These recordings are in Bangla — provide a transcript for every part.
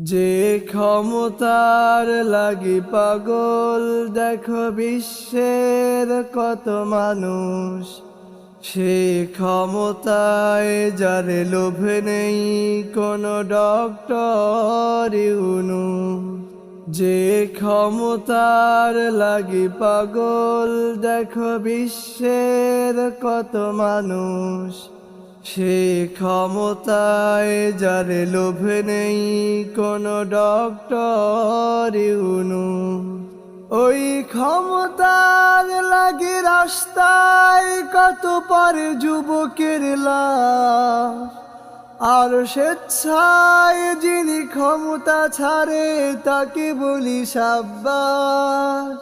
যে ক্ষমতার লাগি পাগল দেখো বিশ্বের কত মানুষ, সে ক্ষমতায় যারে লোভে নেই কোনো ডক্টর ইউনূস। যে ক্ষমতার লাগি পাগল দেখো বিশ্বের কত মানুষ, সে ক্ষমতায় যারে লোভে নেই কোনো ডক্টর ইউনূস। ওই ক্ষমতার লাগি রাস্তায় কত পারে যুবকের লাশ, আর স্বেচ্ছায় যিনি ক্ষমতা ছাড়ে তাকে বলি সাব্বাস।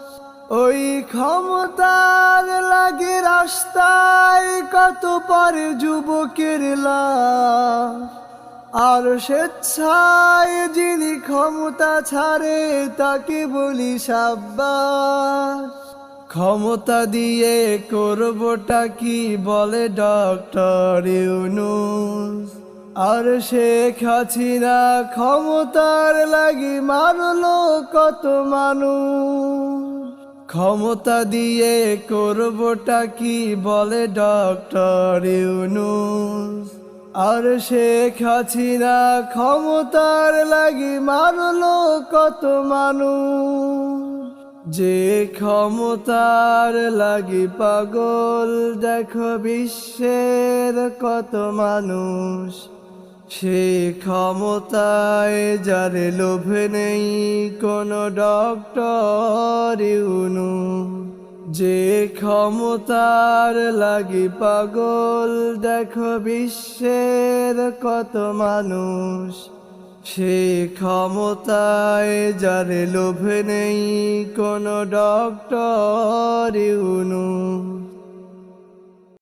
ওই ক্ষমতার লাগি রাস্তায় কত পারে যুবকের লাশ, আর স্বেচ্ছায় যিনি ক্ষমতা ছাড়ে তাকে বলি সাব্বাস। ক্ষমতা দিয়ে করবটা কি বলে ডক্টর ইউনূস, আর শেখ হাসিনা ক্ষমতার লাগি মারলো কত মানুষ। ক্ষমতা দিয়ে করবটা কি বলে ডক্টর ইউনূস, আর শেখ হাসিনা ক্ষমতার লাগি মারলো কত মানুষ। যে ক্ষমতার লাগি পাগল দেখো বিশ্বের কত মানুষ, সে ক্ষমতায় যারে লোভে নেই কোনো ডক্টর ইউনূস। যে ক্ষমতার লাগি পাগল দেখো বিশ্বের কত মানুষ, সে ক্ষমতায় যারে লোভে নেই কোনো ডক্টর ইউনূস।